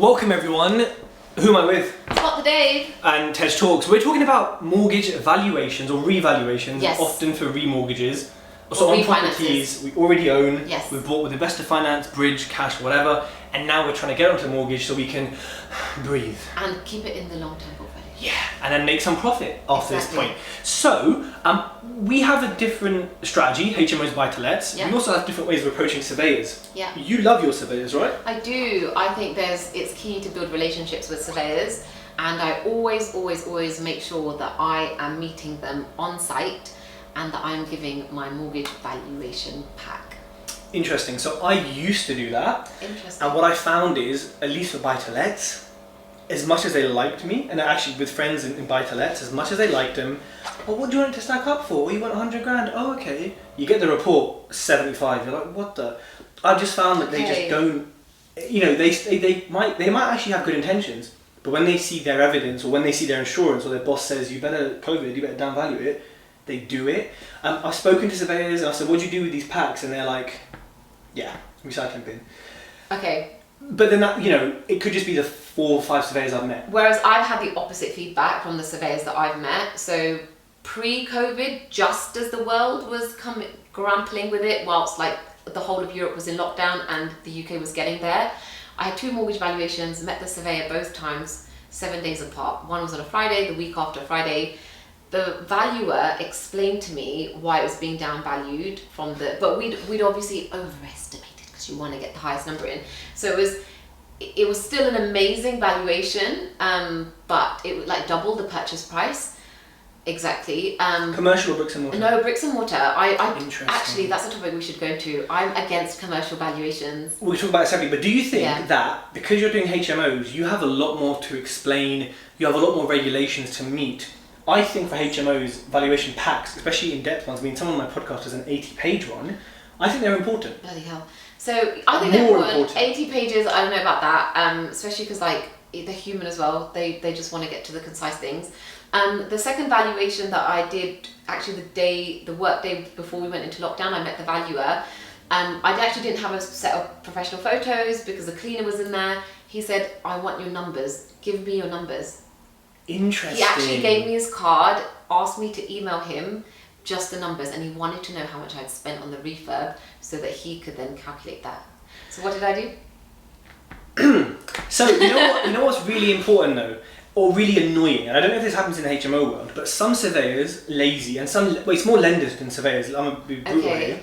Welcome everyone. Who am I with? Spot the Dave. And Tej Talks. We're talking about mortgage valuations or revaluations, Yes. often for remortgages. So Or on refinances. properties we already own, Yes. we've bought with investor finance, bridge, cash, whatever, and now we're trying to get onto the mortgage so we can breathe. And keep it in the long-term portfolio. Yeah, and then make some profit after Exactly. this point. So, we have a different strategy, HMOs buy-to-lets. Yeah. We also have different ways of approaching surveyors. Yeah. You love your surveyors, right? I do. I think it's key to build relationships with surveyors, and I always make sure that I am meeting them on site and that I'm giving my mortgage valuation pack. Interesting. So I used to do that. Interesting. And what I found is, at least for buy-to-lets, as much as they liked me, and actually with friends in buy-to-lets, as much as they liked them, oh, what do you want it to stack up for? Oh, you want 100 grand? Oh, okay. You get the report, 75. You're like, what the? I just found that they just don't, they might actually have good intentions, but when they see their evidence or when they see their insurance or their boss says, you better down value it, they do it. I've spoken to surveyors and I said, what do you do with these packs? And they're like, yeah, recycling bin. Okay. But then that, it could just be the 4 or 5 surveyors I've met. Whereas I've had the opposite feedback from the surveyors that I've met. So pre-COVID, just as the world was grappling with it, whilst like the whole of Europe was in lockdown and the UK was getting there, I had 2 mortgage valuations, met the surveyor both times, 7 days apart. One was on a Friday, the week after Friday. The valuer explained to me why it was being downvalued but we'd obviously overestimated because you want to get the highest number in. So it was still an amazing valuation, but it would like double the purchase price. Exactly. Commercial or bricks and mortar? No, bricks and mortar. Interesting. Actually, that's a topic we should go into. I'm against commercial valuations. We'll talk about it separately, but do you think that because you're doing HMOs, you have a lot more to explain, you have a lot more regulations to meet? I think for HMOs, valuation packs, especially in-depth ones, I mean, someone on my podcast has an 80-page one, I think they're important. Bloody hell. So I think they're More important. important. 80 pages, I don't know about that, especially because like they're human as well. They just want to get to the concise things. The second valuation that I did, actually the work day before we went into lockdown, I met the valuer. I actually didn't have a set of professional photos because the cleaner was in there. He said, I want your numbers. Give me your numbers. Interesting. He actually gave me his card, asked me to email him just the numbers, and he wanted to know how much I'd spent on the refurb so that he could then calculate that. So what did I do? So you know what's really important though, or really annoying, and I don't know if this happens in the HMO world, but some surveyors lazy, and it's more lenders than surveyors. I'm gonna be brutal here.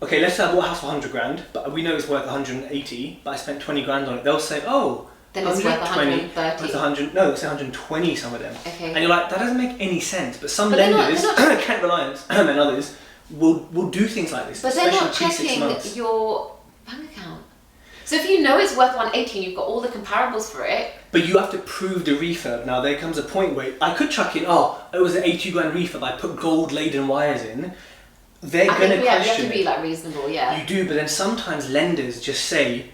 Okay, let's say I bought a house for 100 grand, but we know it's worth 180, but I spent 20 grand on it. They'll say, oh, then it's worth 130. It's 100. No, it's 120. Some of them. Okay. And you're like, that doesn't make any sense. But some they're lenders, not Kent Reliance and others, will do things like this. But they're not especially pre-6 months. checking your bank account. So if you know it's worth 180 and you've got all the comparables for it. But you have to prove the refurb. Now there comes a point where I could chuck in, oh, it was an 80 grand refurb. I put gold laden wires in. They're going to question it. You have to be like reasonable, yeah. You do, but then sometimes lenders just say,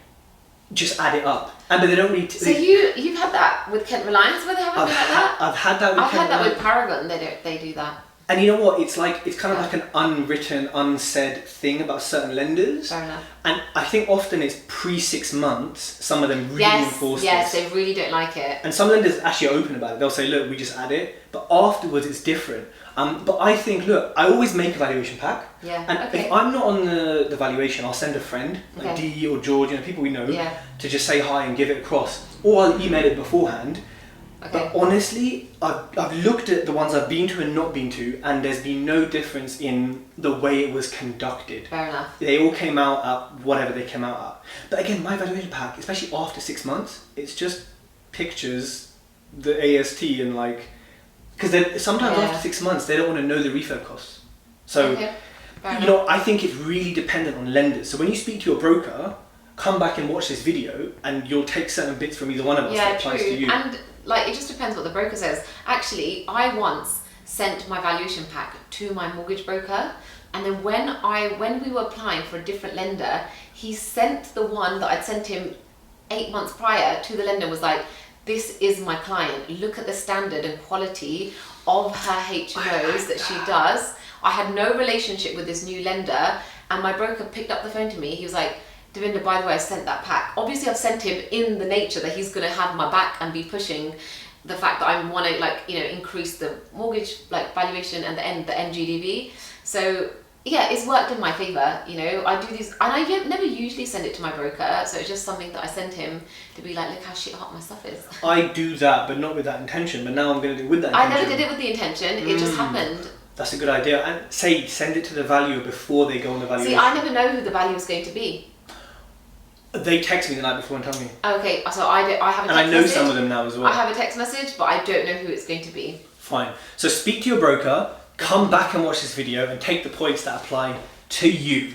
just add it up. But they don't really... So you've had that with Kent Reliance where they haven't been like that? I've had that with I've Kent had that Reliance. with Paragon, they do that. And you know what? It's kind of like an unwritten, unsaid thing about certain lenders. Fair enough. And I think often it's pre-6 months, some of them really enforce Yes, this. they really don't like it. And some lenders actually are open about it. They'll say, look, we just add it. But afterwards it's different. But I think, look, I always make a valuation pack. Yeah, And okay. if I'm not on the valuation, I'll send a friend, like Dee or George, people we know, to just say hi and give it across. Or I'll email it beforehand. Okay. But honestly, I've looked at the ones I've been to and not been to, and there's been no difference in the way it was conducted. Fair enough. They all came out at whatever they came out at. But again, my valuation pack, especially after 6 months, it's just pictures, the AST, and because sometimes after 6 months they don't want to know the refurb costs. So, I think it's really dependent on lenders. So when you speak to your broker, come back and watch this video, and you'll take certain bits from either one of us that applies to you. And it just depends what the broker says. Actually, I once sent my valuation pack to my mortgage broker, and then when we were applying for a different lender, he sent the one that I'd sent him 8 months prior to the lender, was like, this is my client, look at the standard and quality of her HMOs that she does. I had no relationship with this new lender, and my broker picked up the phone to me. He was like, Davinder, by the way, I sent that pack. Obviously, I've sent him in the nature that he's going to have my back and be pushing the fact that I want to, like, you know, increase the mortgage like valuation and the NGDV. So yeah, it's worked in my favor. You know, I do these, and I never usually send it to my broker. So it's just something that I sent him to be like, look how shit hot my stuff is. I do that, but not with that intention. But now I'm going to do it with that I intention. never did it with the intention. It just happened. That's a good idea. And send it to the valuer before they go on the valuation. See, I never know who the value is going to be. They text me the night before and tell me. Okay, so I have a text And I know message. some of them now as well. I have a text message, but I don't know who it's going to be. Fine. So speak to your broker, come back and watch this video and take the points that apply to you.